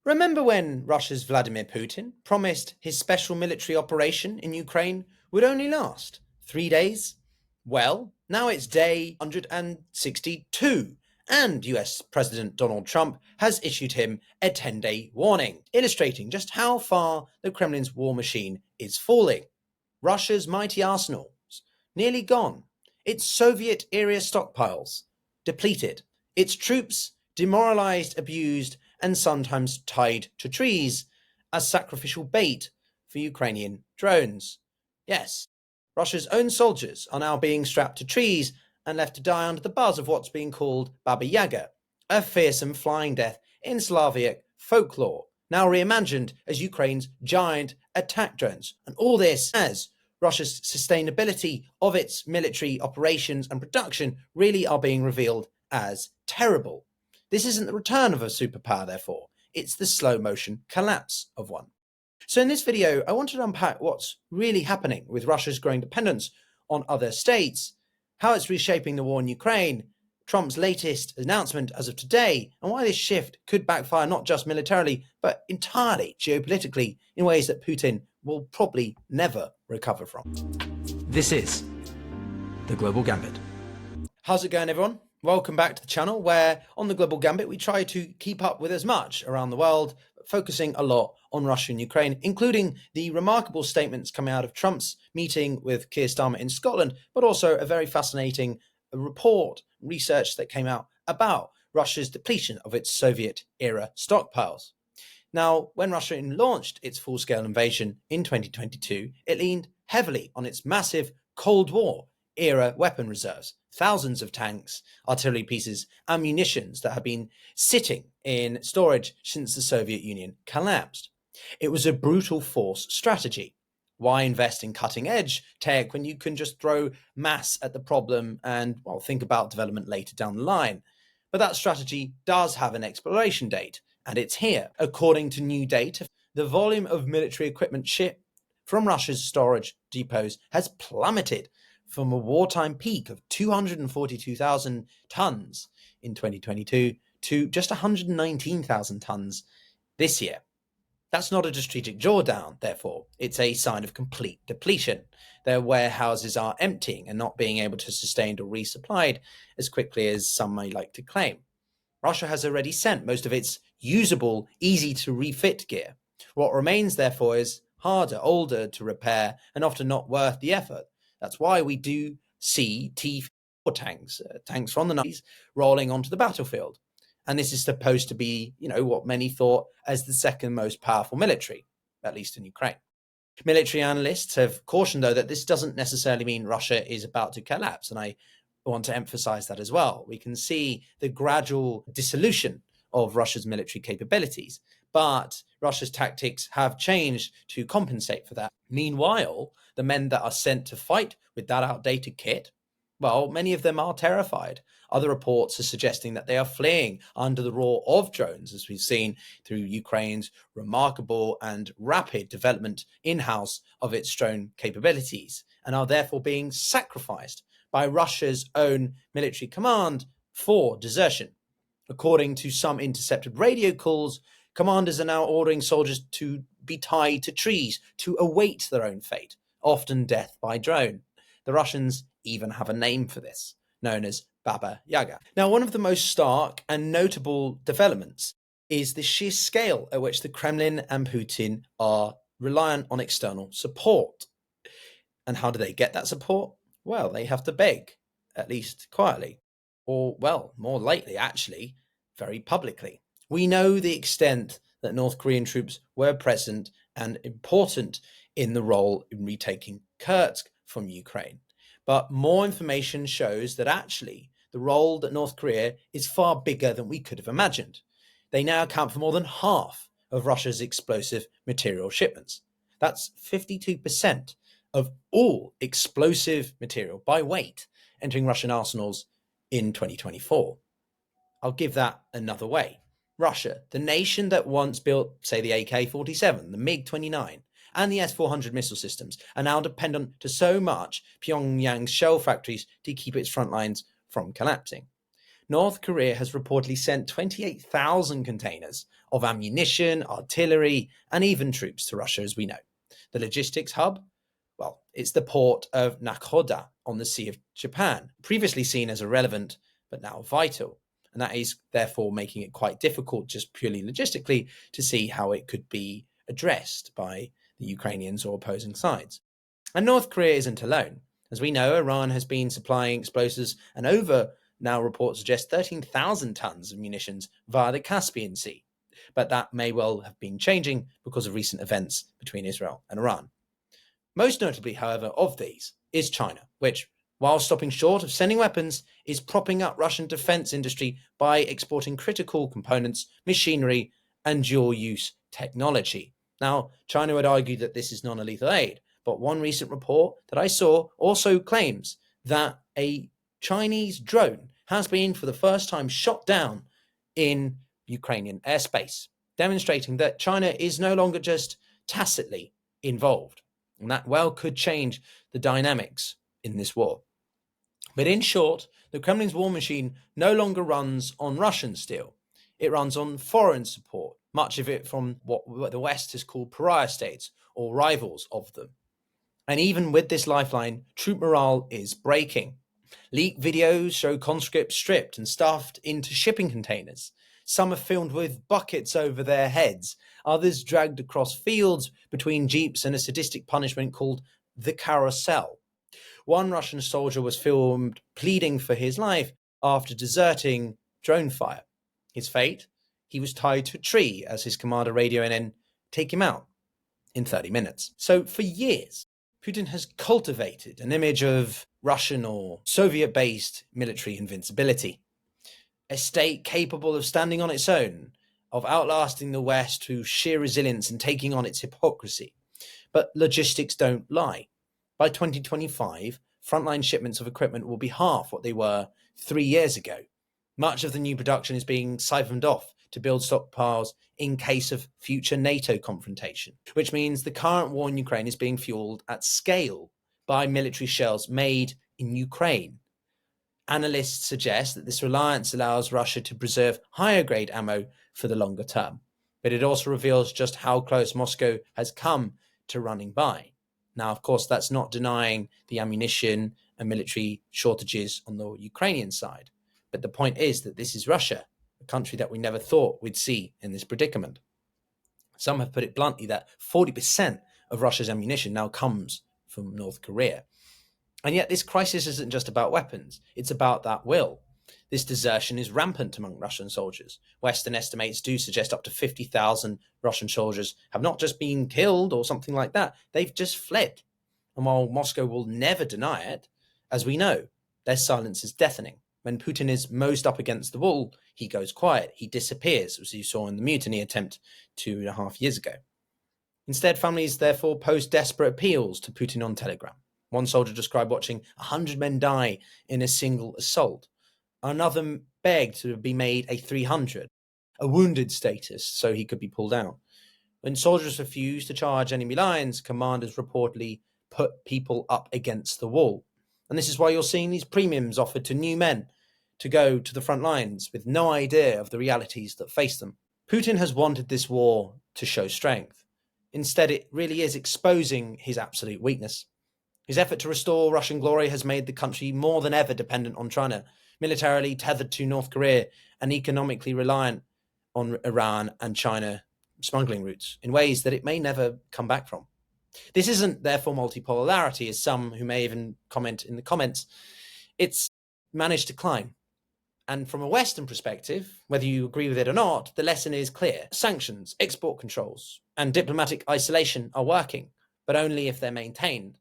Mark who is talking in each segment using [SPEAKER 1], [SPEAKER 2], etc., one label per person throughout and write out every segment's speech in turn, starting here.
[SPEAKER 1] Remember when Russia's Vladimir Putin promised his special military operation in Ukraine would only last 3 days? Well, now it's day 162, and US President Donald Trump has issued him a 10-day warning, illustrating just how far the Kremlin's war machine is falling. Russia's mighty arsenals nearly gone, its Soviet-era stockpiles depleted, its troops demoralized, abused, and sometimes tied to trees as sacrificial bait for Ukrainian drones. Yes, Russia's own soldiers are now being strapped to trees and left to die under the buzz of what's being called Baba Yaga, a fearsome flying death in Slavic folklore, now reimagined as Ukraine's giant attack drones. And all this as Russia's sustainability of its military operations and production really are being revealed as terrible. This isn't the return of a superpower, therefore. It's the slow-motion collapse of one. So in this video, I wanted to unpack what's really happening with Russia's growing dependence on other states, how it's reshaping the war in Ukraine, Trump's latest announcement as of today, and why this shift could backfire not just militarily, but entirely geopolitically in ways that Putin will probably never recover from.
[SPEAKER 2] This is The Global Gambit.
[SPEAKER 1] How's it going, everyone? Welcome back to the channel where on the Global Gambit we try to keep up with as much around the world, focusing a lot on Russia and Ukraine, including the remarkable statements coming out of Trump's meeting with Keir Starmer in Scotland, but also a very fascinating research that came out about Russia's depletion of its Soviet-era stockpiles. Now, when Russia launched its full-scale invasion in 2022, it leaned heavily on its massive Cold War-era weapon reserves, thousands of tanks, artillery pieces, and munitions that have been sitting in storage since the Soviet Union collapsed. It was a brutal force strategy. Why invest in cutting-edge tech when you can just throw mass at the problem and, well, think about development later down the line? But that strategy does have an expiration date, and it's here. According to new data, the volume of military equipment shipped from Russia's storage depots has plummeted from a wartime peak of 242,000 tons in 2022 to just 119,000 tons this year. That's not a strategic drawdown, therefore. It's a sign of complete depletion. Their warehouses are emptying and not being able to sustain or resupplied as quickly as some may like to claim. Russia has already sent most of its usable, easy-to-refit gear. What remains, therefore, is harder, older to repair, and often not worth the effort. That's why we do see T-4 tanks from the 90s rolling onto the battlefield. And this is supposed to be, what many thought as the second most powerful military, at least in Ukraine. Military analysts have cautioned, though, that this doesn't necessarily mean Russia is about to collapse. And I want to emphasize that as well. We can see the gradual dissolution of Russia's military capabilities, but Russia's tactics have changed to compensate for that. Meanwhile, the men that are sent to fight with that outdated kit, well, many of them are terrified. Other reports are suggesting that they are fleeing under the roar of drones, as we've seen through Ukraine's remarkable and rapid development in-house of its drone capabilities, and are therefore being sacrificed by Russia's own military command for desertion. According to some intercepted radio calls, commanders are now ordering soldiers to be tied to trees to await their own fate, often death by drone. The Russians even have a name for this, known as Baba Yaga. Now, one of the most stark and notable developments is the sheer scale at which the Kremlin and Putin are reliant on external support. And how do they get that support? Well, they have to beg, at least quietly, or, well, more lately, actually, very publicly. We know the extent that North Korean troops were present and important in the role in retaking Kursk from Ukraine. But more information shows that actually the role that North Korea is far bigger than we could have imagined. They now account for more than half of Russia's explosive material shipments. That's 52% of all explosive material by weight entering Russian arsenals in 2024. I'll give that another way. Russia, the nation that once built, say, the AK-47, the MiG-29, and the S-400 missile systems, are now dependent to so much Pyongyang's shell factories to keep its front lines from collapsing. North Korea has reportedly sent 28,000 containers of ammunition, artillery, and even troops to Russia, as we know. The logistics hub, well, it's the port of Nakoda on the Sea of Japan, previously seen as irrelevant, but now vital. And that is therefore making it quite difficult, just purely logistically, to see how it could be addressed by the Ukrainians or opposing sides. And North Korea isn't alone. As we know, Iran has been supplying explosives and over, now reports suggest, 13,000 tons of munitions via the Caspian Sea. But that may well have been changing because of recent events between Israel and Iran. Most notably, however, of these is China, which, while stopping short of sending weapons, is propping up Russian defense industry by exporting critical components, machinery, and dual-use technology. Now, China would argue that this is non-lethal aid, but one recent report that I saw also claims that a Chinese drone has been, for the first time, shot down in Ukrainian airspace, demonstrating that China is no longer just tacitly involved, and that well could change the dynamics in this war. But in short, the Kremlin's war machine no longer runs on Russian steel. It runs on foreign support, much of it from what the West has called pariah states or rivals of them. And even with this lifeline, troop morale is breaking. Leaked videos show conscripts stripped and stuffed into shipping containers. Some are filmed with buckets over their heads, others dragged across fields between jeeps in a sadistic punishment called the carousel. One Russian soldier was filmed pleading for his life after deserting drone fire. His fate? He was tied to a tree as his commander radioed in, "Take him out in 30 minutes." So for years, Putin has cultivated an image of Russian or Soviet-based military invincibility, a state capable of standing on its own, of outlasting the West through sheer resilience and taking on its hypocrisy. But logistics don't lie. By 2025, frontline shipments of equipment will be half what they were 3 years ago. Much of the new production is being siphoned off to build stockpiles in case of future NATO confrontation, which means the current war in Ukraine is being fueled at scale by military shells made in Ukraine. Analysts suggest that this reliance allows Russia to preserve higher grade ammo for the longer term, but it also reveals just how close Moscow has come to running by. Now, of course, that's not denying the ammunition and military shortages on the Ukrainian side, but the point is that this is Russia, a country that we never thought we'd see in this predicament. Some have put it bluntly that 40% of Russia's ammunition now comes from North Korea. And yet this crisis isn't just about weapons, it's about that will. This desertion is rampant among Russian soldiers. Western estimates do suggest up to 50,000 Russian soldiers have not just been killed or something like that, they've just fled. And while Moscow will never deny it, as we know, their silence is deafening. When Putin is most up against the wall, he goes quiet, he disappears, as you saw in the mutiny attempt 2.5 years ago. Instead, families therefore post desperate appeals to Putin on Telegram. One soldier described watching 100 men die in a single assault. Another begged to be made a 300, a wounded status, so he could be pulled out. When soldiers refused to charge enemy lines, commanders reportedly put people up against the wall. And this is why you're seeing these premiums offered to new men to go to the front lines with no idea of the realities that face them. Putin has wanted this war to show strength. Instead, it really is exposing his absolute weakness. His effort to restore Russian glory has made the country more than ever dependent on China, militarily tethered to North Korea and economically reliant on Iran and China smuggling routes in ways that it may never come back from. This isn't therefore multipolarity, as some who may even comment in the comments. It's managed to climb. And from a Western perspective, whether you agree with it or not, the lesson is clear. Sanctions, export controls, and diplomatic isolation are working, but only if they're maintained.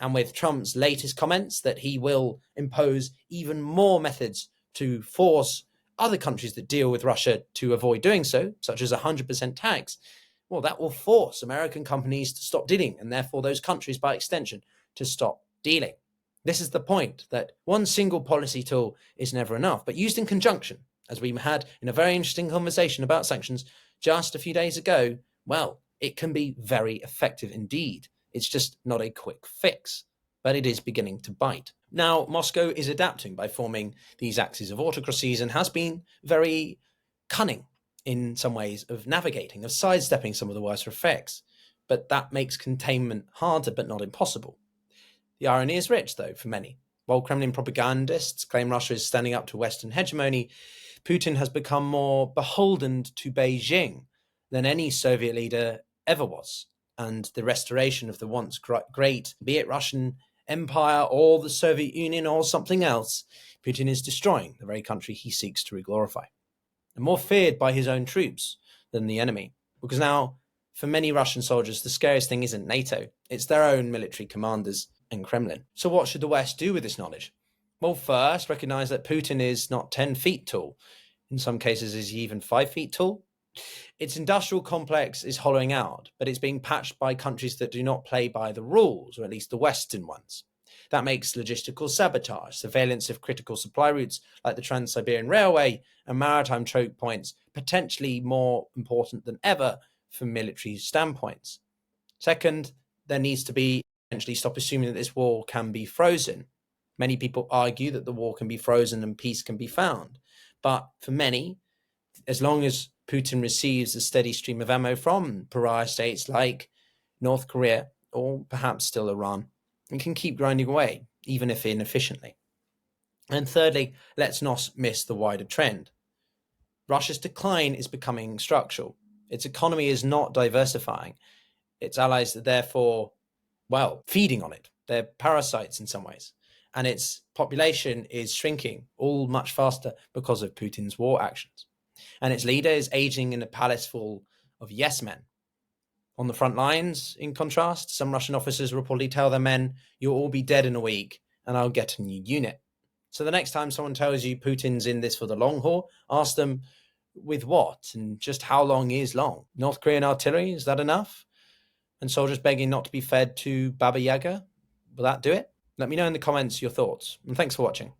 [SPEAKER 1] And with Trump's latest comments that he will impose even more methods to force other countries that deal with Russia to avoid doing so, such as 100% tax, well, that will force American companies to stop dealing, and therefore those countries, by extension, to stop dealing. This is the point, that one single policy tool is never enough, but used in conjunction, as we had in a very interesting conversation about sanctions just a few days ago, well, it can be very effective indeed. It's just not a quick fix, but it is beginning to bite. Now, Moscow is adapting by forming these axes of autocracies and has been very cunning in some ways of navigating, of sidestepping some of the worst effects. But that makes containment harder, but not impossible. The irony is rich, though, for many. While Kremlin propagandists claim Russia is standing up to Western hegemony, Putin has become more beholden to Beijing than any Soviet leader ever was. And the restoration of the once great, be it Russian Empire or the Soviet Union or something else, Putin is destroying the very country he seeks to reglorify. And more feared by his own troops than the enemy. Because now, for many Russian soldiers, the scariest thing isn't NATO, it's their own military commanders and Kremlin. So what should the West do with this knowledge? Well, first, recognize that Putin is not 10 feet tall. In some cases, is he even 5 feet tall? Its industrial complex is hollowing out, but it's being patched by countries that do not play by the rules, or at least the Western ones. That makes logistical sabotage, surveillance of critical supply routes like the Trans-Siberian Railway and maritime choke points potentially more important than ever from military standpoints. Second, there needs to be essentially stop assuming that this war can be frozen. Many people argue that the war can be frozen and peace can be found. But for many, as long as Putin receives a steady stream of ammo from pariah states like North Korea or perhaps still Iran, it can keep grinding away, even if inefficiently. And thirdly, let's not miss the wider trend. Russia's decline is becoming structural. Its economy is not diversifying. Its allies are therefore, feeding on it. They're parasites in some ways. And its population is shrinking, all much faster because of Putin's war actions. And its leader is aging in a palace full of yes men. On the front lines, in contrast, some Russian officers reportedly tell their men, "You'll all be dead in a week, and I'll get a new unit." So the next time someone tells you Putin's in this for the long haul, ask them, with what and just how long is long? North Korean artillery, is that enough? And soldiers begging not to be fed to Baba Yaga, will that do it? Let me know in the comments your thoughts, and thanks for watching.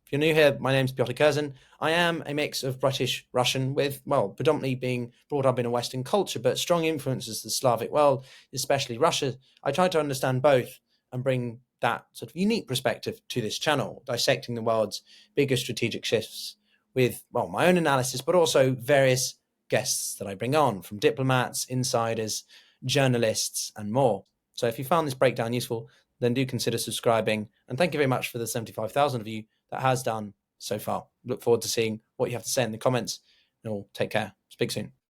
[SPEAKER 1] If you're new here, my name's Pyotr Kurzin. I am a mix of British, Russian, with, predominantly being brought up in a Western culture, but strong influences the Slavic world, especially Russia. I try to understand both and bring that sort of unique perspective to this channel, dissecting the world's biggest strategic shifts with, my own analysis, but also various guests that I bring on, from diplomats, insiders, journalists, and more. So if you found this breakdown useful, then do consider subscribing. And thank you very much for the 75,000 of you that has done so far. Look forward to seeing what you have to say in the comments, and all take care. Speak soon.